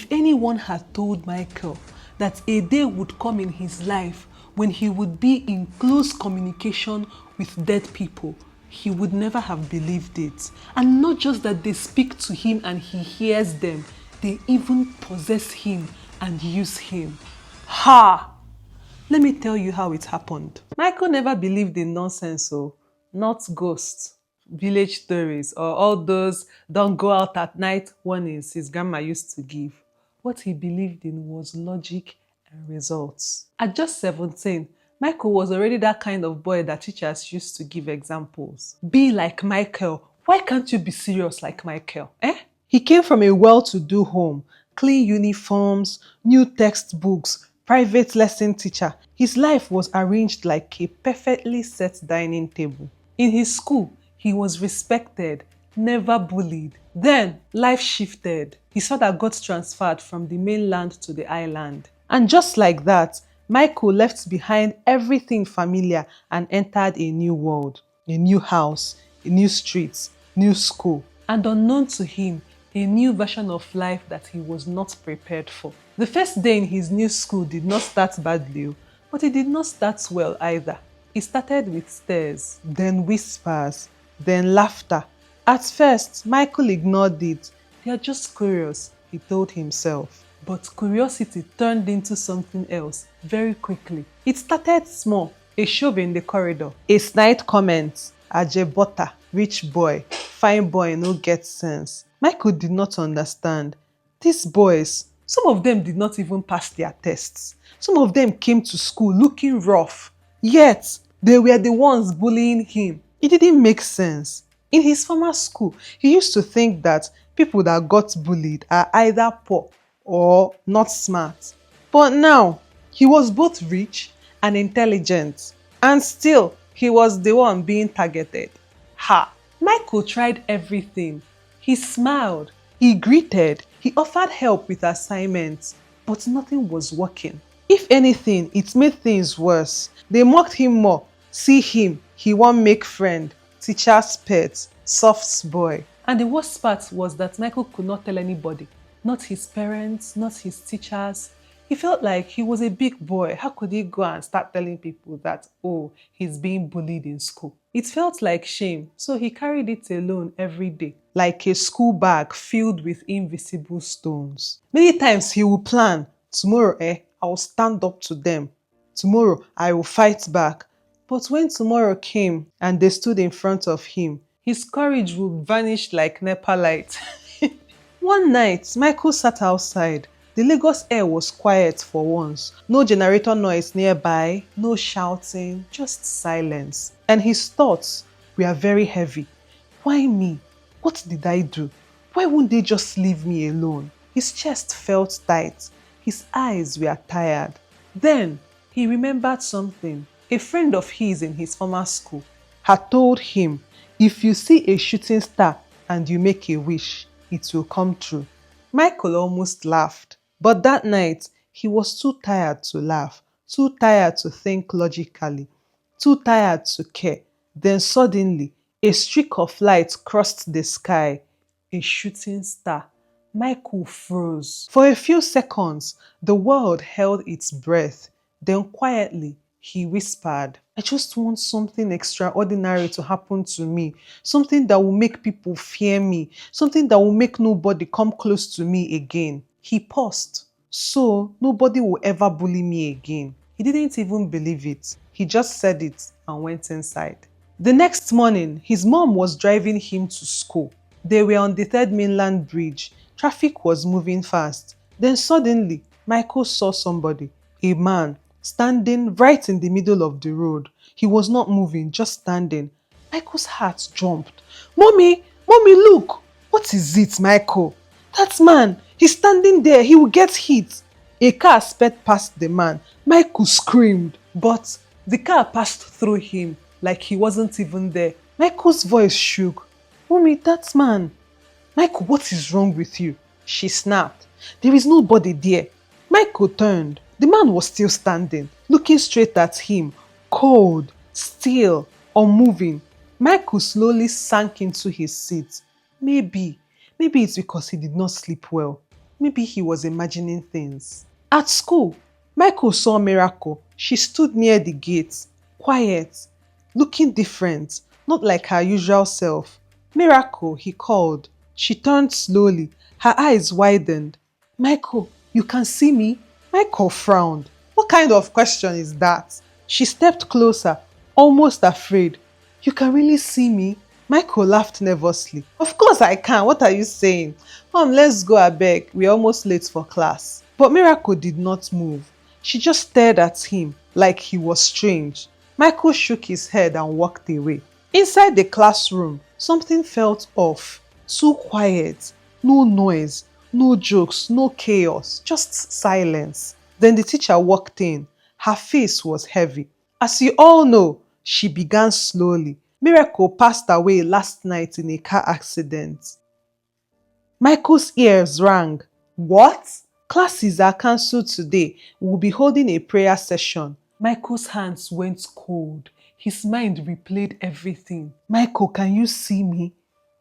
If anyone had told Michael that a day would come in his life when he would be in close communication with dead people, he would never have believed it. And not just that they speak to him and he hears them, they even possess him and use him. Ha! Let me tell you how it happened. Michael never believed in nonsense, not ghosts, village stories, or all those don't go out at night warnings his grandma used to give. What he believed in was logic and results. At just 17, Michael was already that kind of boy that teachers used to give examples. Be like Michael. Why can't you be serious like Michael? He came from a well-to-do home, clean uniforms, new textbooks, private lesson teacher. His life was arranged like a perfectly set dining table. In his school, he was respected, never bullied. Then, life shifted. He saw that got transferred from the mainland to the island. And just like that, Michael left behind everything familiar and entered a new world, a new house, a new street, new school. And unknown to him, a new version of life that he was not prepared for. The first day in his new school did not start badly, but it did not start well either. It started with stares, then whispers, then laughter. At first, Michael ignored it. They are just curious, he told himself. But curiosity turned into something else very quickly. It started small, a shove in the corridor, a snide comment, Ajebota, rich boy, fine boy, no get sense. Michael did not understand. These boys, some of them did not even pass their tests. Some of them came to school looking rough. Yet, they were the ones bullying him. It didn't make sense. In his former school, he used to think that people that got bullied are either poor or not smart. But now, he was both rich and intelligent. And still, he was the one being targeted. Ha! Michael tried everything. He smiled, he greeted, he offered help with assignments, but nothing was working. If anything, it made things worse. They mocked him more. See him, he won't make friend, teacher's pet, soft boy. And the worst part was that Michael could not tell anybody, not his parents, not his teachers. He felt like he was a big boy. How could he go and start telling people that, oh, he's being bullied in school? It felt like shame, so he carried it alone every day, like a school bag filled with invisible stones. Many times he would plan, tomorrow, I will stand up to them. Tomorrow, I will fight back. But when tomorrow came and they stood in front of him, his courage would vanish like NEPA light. One night, Michael sat outside. The Lagos air was quiet for once. No generator noise nearby, no shouting, just silence. And his thoughts were very heavy. Why me? What did I do? Why won't they just leave me alone? His chest felt tight. His eyes were tired. Then he remembered something. A friend of his in his former school had told him, if you see a shooting star and you make a wish, it will come true. Michael almost laughed. But that night, he was too tired to laugh, too tired to think logically, too tired to care. Then suddenly, a streak of light crossed the sky, a shooting star. Michael froze. For a few seconds, the world held its breath. Then quietly, he whispered, I just want something extraordinary to happen to me. Something that will make people fear me. Something that will make nobody come close to me again. He paused. So nobody will ever bully me again. He didn't even believe it. He just said it and went inside. The next morning, his mom was driving him to school. They were on the third mainland bridge. Traffic was moving fast. Then suddenly, Michael saw somebody, a man, standing right in the middle of the road. He was not moving, just standing. Michael's heart jumped. Mommy, look! What is it, Michael? That man, he's standing there, he will get hit. A car sped past the man. Michael screamed, but the car passed through him like he wasn't even there. Michael's voice shook. Mommy, that man. Michael, what is wrong with you? She snapped. There is nobody there. Michael turned. The man was still standing, looking straight at him, cold, still, unmoving. Michael slowly sank into his seat. Maybe it's because he did not sleep well. Maybe he was imagining things. At school, Michael saw Miracle. She stood near the gate, quiet, looking different, not like her usual self. Miracle, he called. She turned slowly, her eyes widened. Michael, you can see me? Michael frowned. What kind of question is that? She stepped closer, almost afraid. You can really see me? Michael laughed nervously. Of course I can. What are you saying? Let's go, abeg. We're almost late for class. But Miracle did not move. She just stared at him like he was strange. Michael shook his head and walked away. Inside the classroom, something felt off. Too quiet. No noise. No jokes. No chaos. Just silence. Then the teacher walked in. Her face was heavy. As you all know, she began slowly. Miracle passed away last night in a car accident. Michael's ears rang. What? Classes are cancelled today. We'll be holding a prayer session. Michael's hands went cold. His mind replayed everything. Michael, can you see me?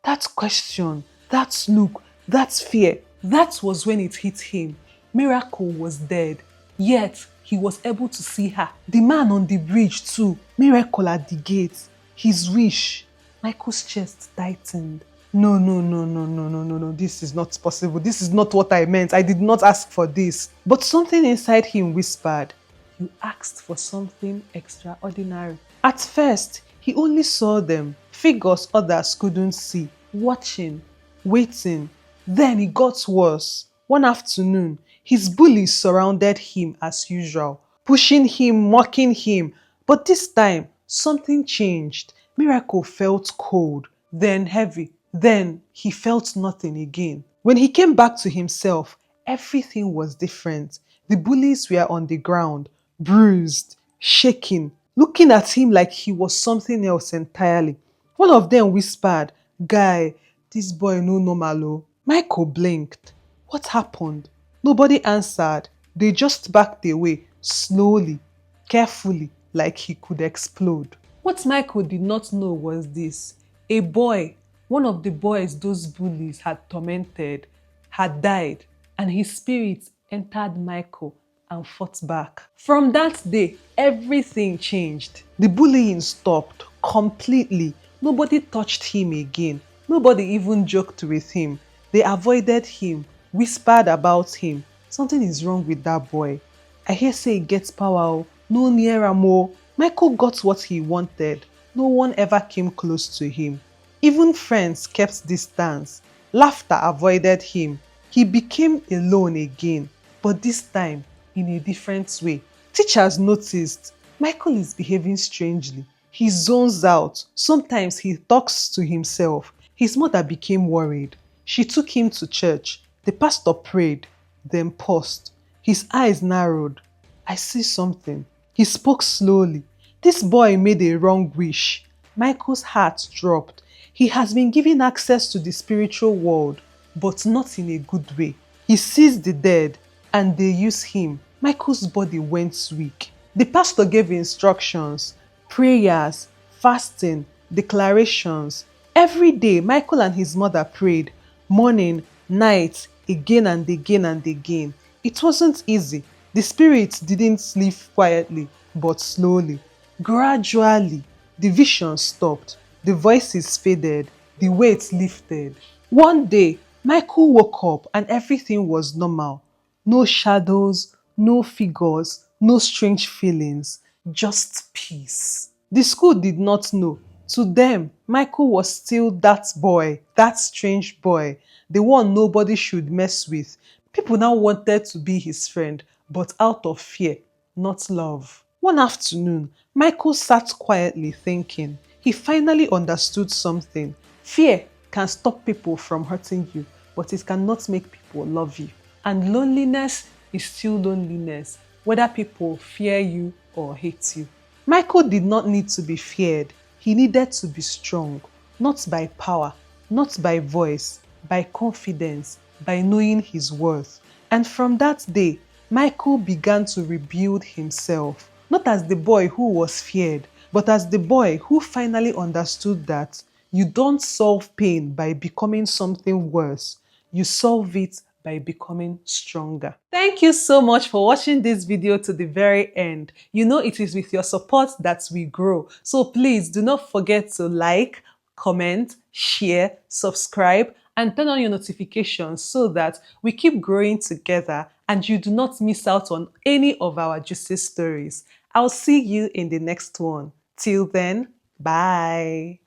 That question, that look, that fear, that was when it hit him. Miracle was dead. Yet, he was able to see her. The man on the bridge too. Miracle at the gate. His wish. Michael's chest tightened. No, no, no, no, no, no, no, no. This is not possible. This is not what I meant. I did not ask for this. But something inside him whispered, you asked for something extraordinary. At first, he only saw them, figures others couldn't see, watching, waiting. Then it got worse. One afternoon, his bullies surrounded him as usual, pushing him, mocking him. But this time, something changed. Miracle felt cold, then heavy. Then he felt nothing again. When he came back to himself, everything was different. The bullies were on the ground, bruised, shaking, looking at him like he was something else entirely. One of them whispered, Guy, this boy no normal oh. Michael blinked. What happened? Nobody answered. They just backed away, slowly, carefully, like he could explode. What Michael did not know was this. A boy, one of the boys those bullies had tormented, had died, and his spirit entered Michael and fought back. From that day, everything changed. The bullying stopped completely. Nobody touched him again. Nobody even joked with him. They avoided him, whispered about him. Something is wrong with that boy. I hear say he gets power, no near more. Michael got what he wanted. No one ever came close to him. Even friends kept distance. Laughter avoided him. He became alone again, but this time in a different way. Teachers noticed Michael is behaving strangely. He zones out. Sometimes he talks to himself. His mother became worried. She took him to church. The pastor prayed, then paused. His eyes narrowed. I see something. He spoke slowly. This boy made a wrong wish. Michael's heart dropped. He has been given access to the spiritual world, but not in a good way. He sees the dead and they use him. Michael's body went weak. The pastor gave instructions, prayers, fasting, declarations. Every day, Michael and his mother prayed, morning, night, again and again and again. It wasn't easy. The spirit didn't leave quietly, but slowly. Gradually, the vision stopped. The voices faded. The weight lifted. One day, Michael woke up and everything was normal. No shadows, no figures, no strange feelings, just peace. The school did not know. To them, Michael was still that boy, that strange boy, the one nobody should mess with. People now wanted to be his friend, but out of fear, not love. One afternoon, Michael sat quietly thinking. He finally understood something. Fear can stop people from hurting you, but it cannot make people love you. And loneliness is still loneliness, whether people fear you or hate you. Michael did not need to be feared. He needed to be strong, not by power, not by voice, by confidence, by knowing his worth. And from that day, Michael began to rebuild himself, not as the boy who was feared, but as the boy who finally understood that you don't solve pain by becoming something worse. You solve it by becoming stronger. Thank you so much for watching this video to the very end. You know it is with your support that we grow. So please do not forget to like, comment, share, subscribe, and turn on your notifications so that we keep growing together and you do not miss out on any of our juicy stories. I'll see you in the next one. Till then, bye.